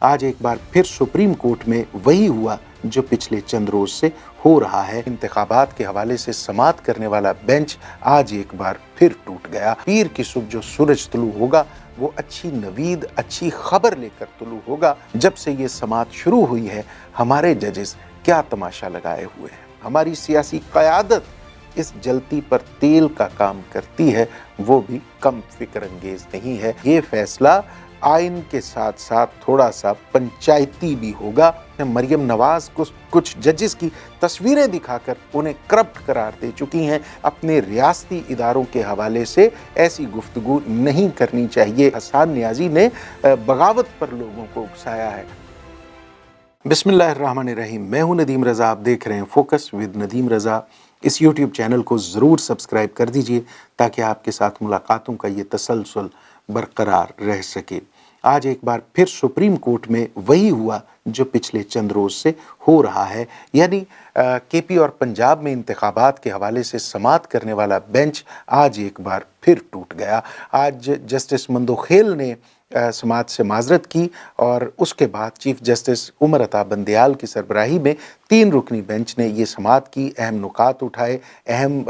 आज एक बार फिर सुप्रीम कोर्ट में वही हुआ जो पिछले चंद रोज से हो रहा है। इंतखाबात के हवाले से समाअत करने वाला बेंच आज एक बार फिर टूट गया। पीर की सुबह जो सूरज तुलू होगा वो अच्छी नवीद, अच्छी खबर लेकर तुलू होगा। जब से ये समाअत शुरू हुई है हमारे जजेस क्या तमाशा लगाए हुए हैं। हमारी सियासी क़यादत इस जलती पर तेल का काम करती है, वो भी कम फिक्र अंगेज नहीं है। ये फैसला आइन के साथ साथ थोड़ा सा पंचायती भी होगा। मरियम नवाज को कुछ जजेस की तस्वीरें दिखाकर उन्हें करप्ट करार दे चुकी हैं। अपने रियासती इदारों के हवाले से ऐसी गुफ्तगू नहीं करनी चाहिए। हसन नियाजी ने बगावत पर लोगों को उकसाया है। बिस्मिल्लाहिर्रहमानिर्रहीम। मैं हूं नदीम रज़ा, आप देख रहे हैं फोकस विद नदीम रज़ा। इस यूट्यूब चैनल को ज़रूर सब्सक्राइब कर दीजिए ताकि आपके साथ मुलाकातों का ये तसलसल बरकरार रह सके। आज एक बार फिर सुप्रीम कोर्ट में वही हुआ जो पिछले चंद रोज से हो रहा है, यानी केपी और पंजाब में इंतखाबात के हवाले से समाअत करने वाला बेंच आज एक बार फिर टूट गया। आज जस्टिस मंदोखेल ने समाअत से माजरत की और उसके बाद चीफ जस्टिस उमर अता बंदयाल की सरबराही में 3 रुकनी बेंच ने ये समाअत की, अहम नुकात उठाए, अहम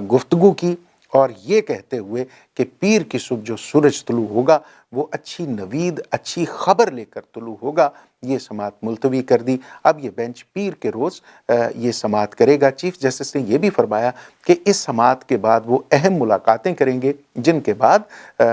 गुफ्तगू की और ये कहते हुए कि पीर की सुबह जो सूरज तुलू होगा वो अच्छी नवीद, अच्छी खबर लेकर तुलू होगा। ये समाअत मुलतवी कर दी। अब ये बेंच पीर के रोज़ ये समाअत करेगा। चीफ जस्टिस ने यह भी फरमाया कि इस समाअत के बाद वो अहम मुलाकातें करेंगे जिनके बाद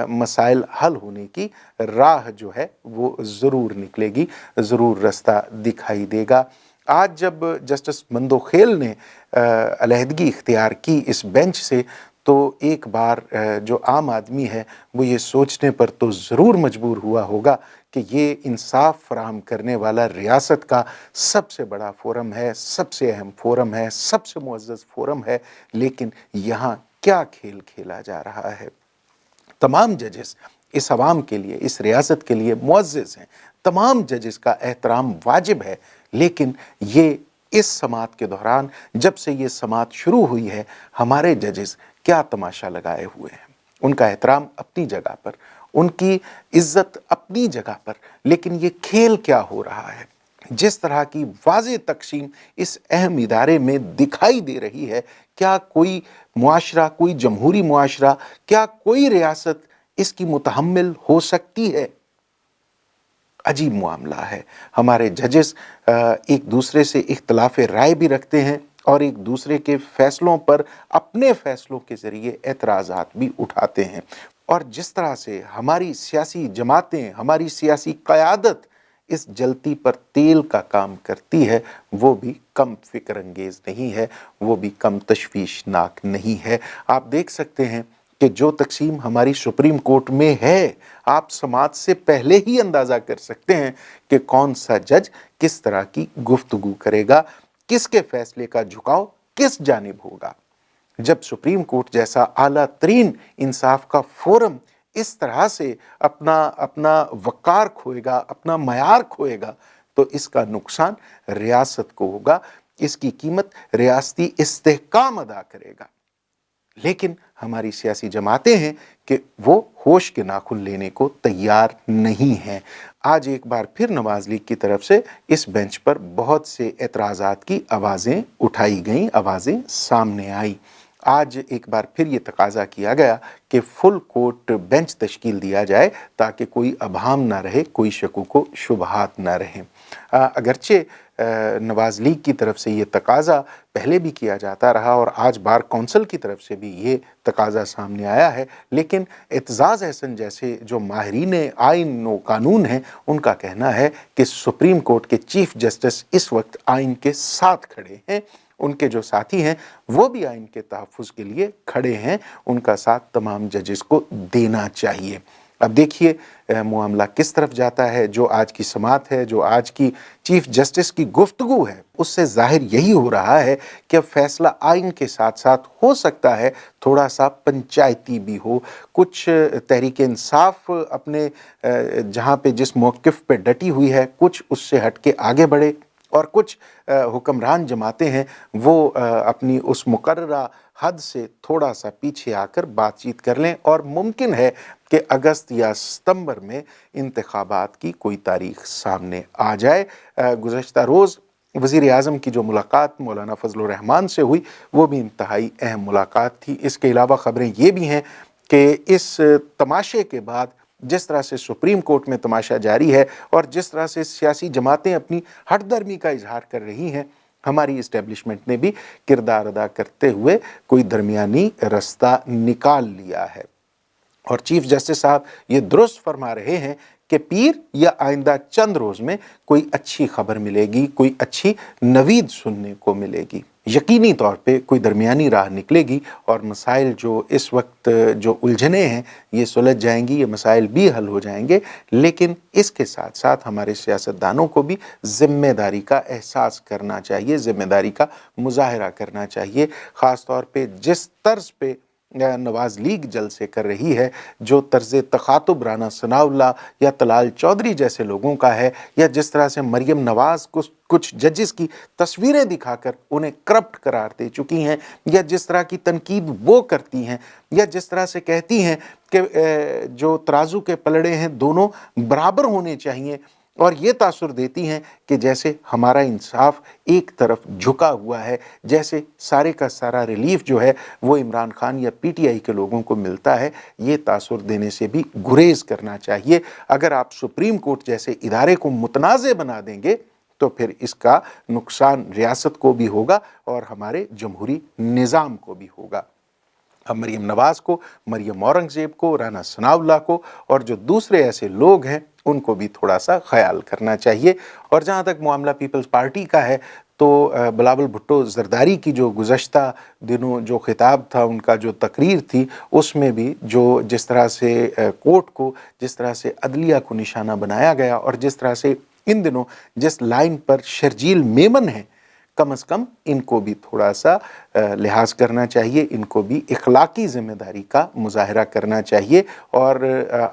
मसाइल हल होने की राह जो है वो ज़रूर निकलेगी, ज़रूर रास्ता दिखाई देगा। आज जब जस्टिस मंदोखेल ने अलहदगी इख्तियार की इस बेंच से, तो एक बार जो आम आदमी है वो ये सोचने पर तो ज़रूर मजबूर हुआ होगा कि ये इंसाफ फराहम करने वाला रियासत का सबसे बड़ा फोरम है, सबसे अहम फोरम है, सबसे मुअज़्ज़ज़ फोरम है, लेकिन यहाँ क्या खेल खेला जा रहा है। तमाम जजेस इस अवाम के लिए, इस रियासत के लिए मुअज़्ज़ज़ हैं। तमाम जजेस का एहतराम वाजिब है, लेकिन ये इस समाअत के दौरान जब से ये समाअत शुरू हुई है हमारे जजेस क्या तमाशा लगाए हुए हैं। उनका एहतराम अपनी जगह पर, उनकी इज्जत अपनी जगह पर, लेकिन ये खेल क्या हो रहा है। जिस तरह की वाज़ेह तक़सीम इस अहम इदारे में दिखाई दे रही है, क्या कोई मुआशरा, कोई जमहूरी मुआशरा, क्या कोई रियासत इसकी मुतहम्मिल हो सकती है। अजीब मामला है। हमारे जजेस एक दूसरे से इख्तलाफ राय भी रखते हैं और एक दूसरे के फैसलों पर अपने फैसलों के ज़रिए एतराज़ात भी उठाते हैं। और जिस तरह से हमारी सियासी जमातें, हमारी सियासी क़यादत इस जलती पर तेल का काम करती है, वो भी कम फिक्र अंगेज नहीं है, वो भी कम तशवीशनाक नहीं है। आप देख सकते हैं कि जो तक़सीम हमारी सुप्रीम कोर्ट में है, आप समाअत से पहले ही अंदाज़ा कर सकते हैं कि कौन सा जज किस तरह की गुफ्तगू करेगा, किसके फैसले का झुकाव किस जानिब होगा। जब सुप्रीम कोर्ट जैसा आला तरीन इंसाफ का फोरम इस तरह से अपना वक़ार खोएगा, अपना मयार खोएगा, तो इसका नुकसान रियासत को होगा, इसकी कीमत रियासती इस्तेहकाम अदा करेगा। लेकिन हमारी सियासी जमातें हैं कि वो होश के नाखुन लेने को तैयार नहीं हैं। आज एक बार फिर नवाज लीग की तरफ से इस बेंच पर बहुत से एतराज़ात की आवाज़ें उठाई गईं, आवाज़ें सामने आई। आज एक बार फिर ये तकाजा किया गया कि फुल कोर्ट बेंच तश्कील दिया जाए ताकि कोई अभाम ना रहे, कोई शकूक शुबहात ना रहे। अगरचे नवाज लीग की तरफ से ये तकाजा पहले भी किया जाता रहा और आज बार कौंसिल की तरफ से भी ये तकाजा सामने आया है, लेकिन एतजाज़ अहसन जैसे जो माहिरीन आइन व कानून हैं उनका कहना है कि सुप्रीम कोर्ट के चीफ जस्टिस इस वक्त आइन के साथ खड़े हैं। उनके जो साथी हैं वो भी आइन के तहफ़्फ़ुज़ के लिए खड़े हैं, उनका साथ तमाम जजेस को देना चाहिए। अब देखिए मामला किस तरफ जाता है। जो आज की समाअत है, जो आज की चीफ जस्टिस की गुफ्तगू है, उससे जाहिर यही हो रहा है कि फैसला आइन के साथ साथ हो सकता है थोड़ा सा पंचायती भी हो। कुछ तहरीक इंसाफ अपने जहाँ पे जिस मौक़िफ़ पे डटी हुई है, कुछ उससे हट के आगे बढ़े और कुछ हुक्मरान जमातें हैं वो अपनी उस मुकर्ररा हद से थोड़ा सा पीछे आकर बातचीत कर लें और मुमकिन है کہ اگست یا ستمبر میں انتخابات کی کوئی تاریخ سامنے آ جائے۔ گزشتہ روز وزیر اعظم کی جو ملاقات مولانا فضل الرحمان سے ہوئی وہ بھی انتہائی اہم ملاقات تھی۔ اس کے علاوہ خبریں یہ بھی ہیں کہ اس تماشے کے بعد جس طرح سے سپریم کورٹ میں تماشا جاری ہے اور جس طرح سے سیاسی جماعتیں اپنی ہٹ درمی کا اظہار کر رہی ہیں، ہماری اسٹیبلشمنٹ نے بھی کردار ادا کرتے ہوئے کوئی درمیانی رستہ نکال لیا ہے۔ اور چیف جسٹس صاحب یہ درست فرما رہے ہیں کہ پیر یا آئندہ چند روز میں کوئی اچھی خبر ملے گی، کوئی اچھی نوید سننے کو ملے گی، یقینی طور پہ کوئی درمیانی راہ نکلے گی اور مسائل جو اس وقت جو الجھنے ہیں یہ سلجھ جائیں گی، یہ مسائل بھی حل ہو جائیں گے۔ لیکن اس کے ساتھ ساتھ ہمارے سیاستدانوں کو بھی ذمہ داری کا احساس کرنا چاہیے، ذمہ داری کا مظاہرہ کرنا چاہیے، خاص طور پہ جس طرز پہ نواز لیگ جلسے کر رہی ہے، جو طرز تخاطب رانا ثناء اللہ یا طلال چودھری جیسے لوگوں کا ہے، یا جس طرح سے مریم نواز کو کچھ ججز کی تصویریں دکھا کر انہیں کرپٹ قرار دے چکی ہیں، یا جس طرح کی تنقید وہ کرتی ہیں، یا جس طرح سے کہتی ہیں کہ جو ترازو کے پلڑے ہیں دونوں برابر ہونے چاہیے، اور یہ تاثر دیتی ہیں کہ جیسے ہمارا انصاف ایک طرف جھکا ہوا ہے، جیسے سارے کا سارا ریلیف جو ہے وہ عمران خان یا پی ٹی آئی کے لوگوں کو ملتا ہے۔ یہ تاثر دینے سے بھی گریز کرنا چاہیے۔ اگر آپ سپریم کورٹ جیسے ادارے کو متنازع بنا دیں گے تو پھر اس کا نقصان ریاست کو بھی ہوگا اور ہمارے جمہوری نظام کو بھی ہوگا۔ اب مریم نواز کو، مریم اورنگزیب کو، رانا ثناء اللہ کو اور جو دوسرے ایسے لوگ ہیں ان کو بھی تھوڑا سا خیال کرنا چاہیے۔ اور جہاں تک معاملہ پیپلز پارٹی کا ہے تو بلاول بھٹو زرداری کی جو گزشتہ دنوں جو خطاب تھا، ان کا جو تقریر تھی، اس میں بھی جو جس طرح سے کورٹ کو، جس طرح سے عدلیہ کو نشانہ بنایا گیا، اور جس طرح سے ان دنوں جس لائن پر شرجیل میمن ہیں، کم از کم ان کو بھی تھوڑا سا لحاظ کرنا چاہیے، ان کو بھی اخلاقی ذمہ داری کا مظاہرہ کرنا چاہیے اور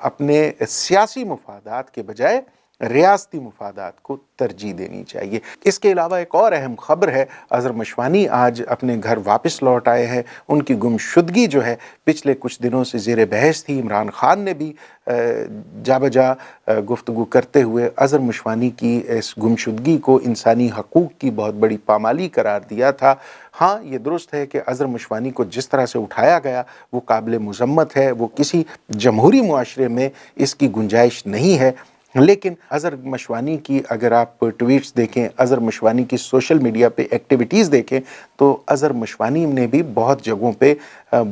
اپنے سیاسی مفادات کے بجائے ریاستی مفادات کو ترجیح دینی چاہیے۔ اس کے علاوہ ایک اور اہم خبر ہے، اظہر مشوانی آج اپنے گھر واپس لوٹ آئے ہیں۔ ان کی گمشدگی جو ہے پچھلے کچھ دنوں سے زیر بحث تھی۔ عمران خان نے بھی جا بجا گفتگو کرتے ہوئے اظہر مشوانی کی اس گمشدگی کو انسانی حقوق کی بہت بڑی پامالی قرار دیا تھا۔ ہاں، یہ درست ہے کہ اظہر مشوانی کو جس طرح سے اٹھایا گیا وہ قابل مذمت ہے، وہ کسی جمہوری معاشرے میں اس کی گنجائش نہیں ہے۔ لیکن اظہر مشوانی کی اگر آپ ٹویٹس دیکھیں، اظہر مشوانی کی سوشل میڈیا پہ ایکٹیویٹیز دیکھیں تو اظہر مشوانی نے بھی بہت جگہوں پہ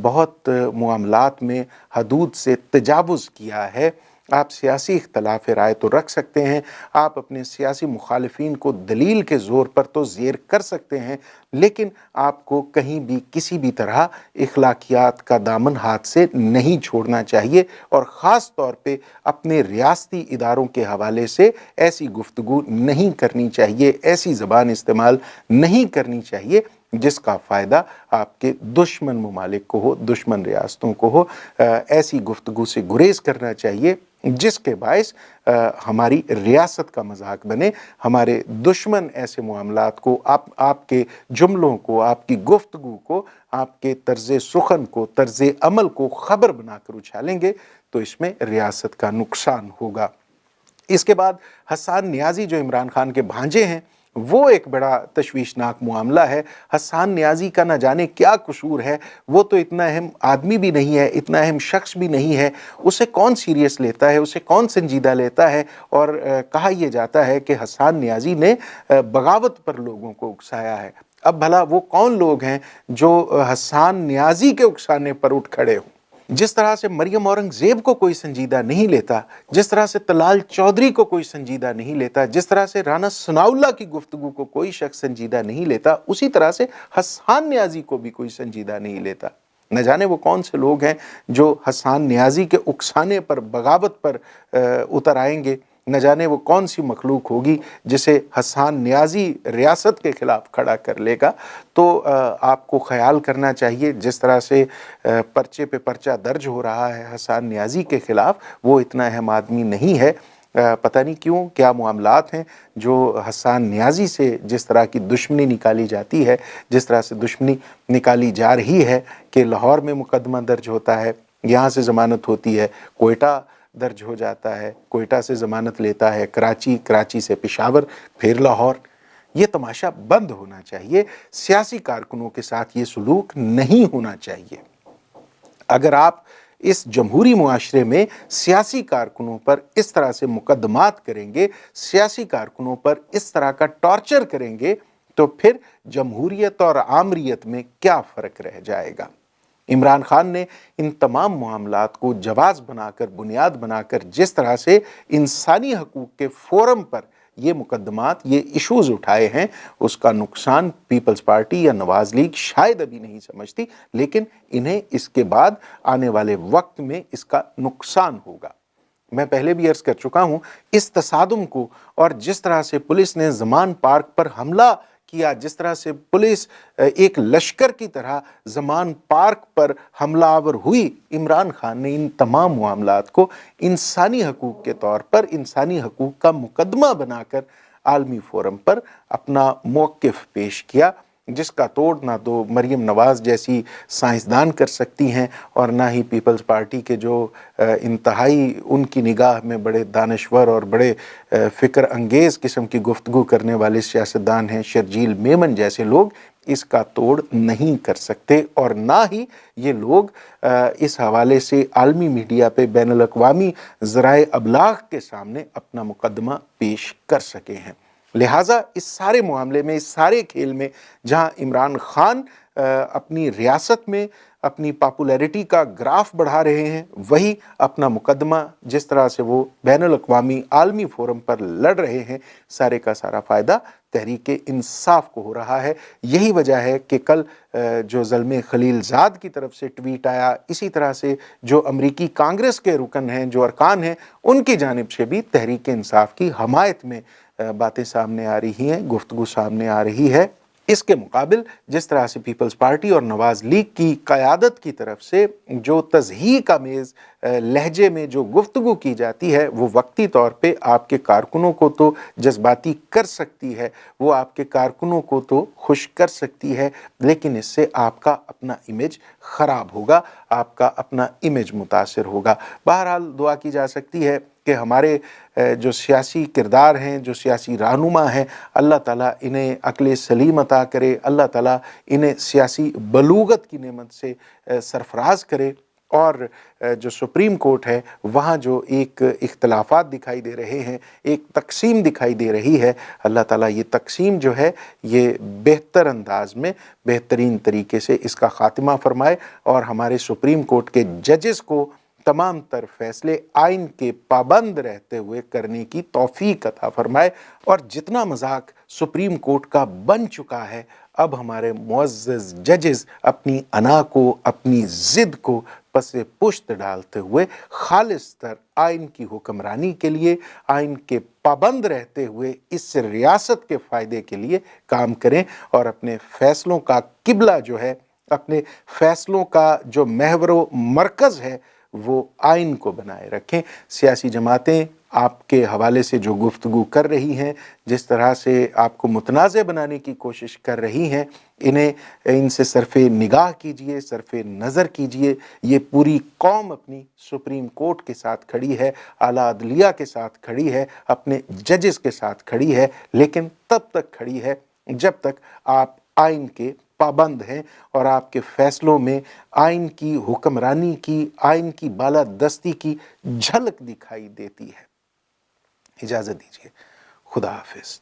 بہت معاملات میں حدود سے تجاوز کیا ہے۔ آپ سیاسی اختلاف رائے تو رکھ سکتے ہیں، آپ اپنے سیاسی مخالفین کو دلیل کے زور پر تو زیر کر سکتے ہیں، لیکن آپ کو کہیں بھی کسی بھی طرح اخلاقیات کا دامن ہاتھ سے نہیں چھوڑنا چاہیے، اور خاص طور پہ اپنے ریاستی اداروں کے حوالے سے ایسی گفتگو نہیں کرنی چاہیے، ایسی زبان استعمال نہیں کرنی چاہیے جس کا فائدہ آپ کے دشمن ممالک کو ہو، دشمن ریاستوں کو ہو۔ ایسی گفتگو سے گریز کرنا چاہیے جس کے باعث ہماری ریاست کا مذاق بنے، ہمارے دشمن ایسے معاملات کو، آپ کے جملوں کو، آپ کی گفتگو کو، آپ کے طرز سخن کو، طرز عمل کو خبر بنا کر اچھالیں گے تو اس میں ریاست کا نقصان ہوگا۔ اس کے بعد حسان نیازی جو عمران خان کے بھانجے ہیں، وہ ایک بڑا تشویشناک معاملہ ہے۔ حسان نیازی کا نہ جانے کیا قصور ہے، وہ تو اتنا اہم آدمی بھی نہیں ہے، اتنا اہم شخص بھی نہیں ہے، اسے کون سیریس لیتا ہے، اسے کون سنجیدہ لیتا ہے؟ اور کہا یہ جاتا ہے کہ حسان نیازی نے بغاوت پر لوگوں کو اکسایا ہے۔ اب بھلا وہ کون لوگ ہیں جو حسان نیازی کے اکسانے پر اٹھ کھڑے ہوں؟ جس طرح سے مریم اورنگزیب کو کوئی سنجیدہ نہیں لیتا، جس طرح سے طلال چودھری کو کوئی سنجیدہ نہیں لیتا، جس طرح سے رانا ثناء اللہ کی گفتگو کو کوئی شخص سنجیدہ نہیں لیتا، اسی طرح سے حسان نیازی کو بھی کوئی سنجیدہ نہیں لیتا۔ نہ جانے وہ کون سے لوگ ہیں جو حسان نیازی کے اکسانے پر، بغاوت پر اتر آئیں گے، نہ جانے وہ کون سی مخلوق ہوگی جسے حسان نیازی ریاست کے خلاف کھڑا کر لے گا۔ تو آپ کو خیال کرنا چاہیے، جس طرح سے پرچے پہ پرچہ درج ہو رہا ہے حسان نیازی کے خلاف، وہ اتنا اہم آدمی نہیں ہے۔ پتہ نہیں کیوں، کیا معاملات ہیں جو حسان نیازی سے جس طرح کی دشمنی نکالی جاتی ہے، جس طرح سے دشمنی نکالی جا رہی ہے کہ لاہور میں مقدمہ درج ہوتا ہے، यहाँ से ज़मानत होती है, कोयटा दर्ज हो जाता है, कोयटा से ज़मानत लेता है कराची, कराची से पेशावर, फिर लाहौर। ये तमाशा बंद होना चाहिए। सियासी कारकुनों के साथ ये सलूक नहीं होना चाहिए। अगर आप इस जमहूरी मुआशरे में सियासी कारकुनों पर इस तरह से मुकदमात करेंगे, सियासी कारकुनों पर इस तरह का टॉर्चर करेंगे, तो फिर जमहूरियत और आमरीत में क्या फ़र्क रह जाएगा। इमरान खान ने इन तमाम मामलात को जवाज़ बनाकर, बुनियाद बनाकर जिस तरह से इंसानी हकूक़ के फोरम पर ये मुकदमात, ये इश्यूज़ उठाए हैं, उसका नुकसान पीपल्स पार्टी या नवाज़ लीग शायद अभी नहीं समझती, लेकिन इन्हें इसके बाद आने वाले वक्त में इसका नुकसान होगा। मैं पहले भी अर्ज़ कर चुका हूँ, इस तसादुम को और जिस तरह से पुलिस ने ज़मान पार्क पर हमला किया, जिस तरह से पुलिस एक लश्कर की तरह ज़मान पार्क पर हमलावर हुई, इमरान खान ने इन तमाम मामलात को इंसानी हकूक़ के तौर पर, इंसानी हकूक़ का मुकदमा बनाकर आलमी फोरम पर अपना मौक़िफ़ पेश किया, जिसका तोड़ ना तो मरीम नवाज़ जैसी साइंसदान कर सकती हैं और ना ही पीपल्स पार्टी के जो इंतहाई उनकी निगाह में बड़े दानश्वर और बड़े फ़िक्र अंगेज़ किस्म की गुफ्तगू करने वाले सियासतदान हैं शर्जील मेमन जैसे लोग, इसका तोड़ नहीं कर सकते। और ना ही ये लोग इस हवाले से आलमी मीडिया पे बैनुल अक़वामी ज़राए अबलाग़ के सामने अपना मुकदमा पेश कर सके हैं। लिहाजा इस सारे मामले में, इस सारे खेल में जहाँ इमरान खान अपनी रियासत में अपनी पॉपुलैरिटी का ग्राफ बढ़ा रहे हैं, वही अपना मुकदमा जिस तरह से वो बैनुल अक़वामी आलमी फोरम पर लड़ रहे हैं, सारे का सारा फ़ायदा तहरीक इंसाफ को हो रहा है। यही वजह है कि कल जो ज़ल्मे खलीलज़ाद की तरफ से ट्वीट आया, इसी तरह से जो अमरीकी कांग्रेस के रुकन हैं, जो अरकान हैं, उनकी जानिब से भी तहरीक इंसाफ की हमायत में बातें सामने आ रही हैं, गुफ्तगू सामने आ रही है। इसके मुकाबिल जिस तरह से पीपल्स पार्टी और नवाज़ लीग की क़यादत की तरफ से जो तज़हीक आमेज़ लहजे में जो गुफ्तगू की जाती है, वो वक्ती तौर पे आपके कारकुनों को तो जज्बाती कर सकती है, वो आपके कारकुनों को तो खुश कर सकती है, लेकिन इससे आपका अपना इमेज ख़राब होगा, आपका अपना इमेज मुतासिर होगा। बहरहाल दुआ की जा सकती है कि हमारे जो सियासी किरदार हैं, जो सियासी रहनुमा हैं, अल्लाह ताला इन्हें अक्ल सलीम अता करे, अल्लाह ताला इन्हें सियासी बलूगत की नेमत से सरफराज करे। और जो सुप्रीम कोर्ट है, वहाँ जो एक इख्तलाफात दिखाई दे रहे हैं, एक तकसीम दिखाई दे रही है, अल्लाह ताला ये तकसीम जो है ये बेहतर अंदाज में, बेहतरीन तरीके से इसका ख़ात्मा फरमाए और हमारे सुप्रीम कोर्ट के जजेस को तमाम तर फैसले आइन के पाबंद रहते हुए करने की तौफीक अता फरमाए। और जितना मजाक सुप्रीम कोर्ट का बन चुका है, अब हमारे मुअज़्ज़ज़ जजेस अपनी अना को, अपनी ज़िद को पसे पुश्त डालते हुए खालिस तर आइन की हुक्मरानी के लिए, आइन के पाबंद रहते हुए इस रियासत के फ़ायदे के लिए काम करें और अपने फ़ैसलों का किबला जो है, अपने फ़ैसलों का जो महवर मरकज़ है, वो आइन को बनाए रखें। सियासी जमातें आपके हवाले से जो गुफ्तगू कर रही हैं, जिस तरह से आपको मुतनाज़े बनाने की कोशिश कर रही हैं, इनसे सरफ़े निगाह कीजिए, सरफ़े नज़र कीजिए। ये पूरी कौम अपनी सुप्रीम कोर्ट के साथ खड़ी है, आला अदलिया के साथ खड़ी है, अपने जजेस के साथ खड़ी है, लेकिन तब तक खड़ी है जब तक आप आइन के पाबंद हैं और आपके फ़ैसलों में आइन की हुक्मरानी की, आइन की बालादस्ती की झलक दिखाई देती है। इजाज़त दीजिए। खुदा हाफ़िज़।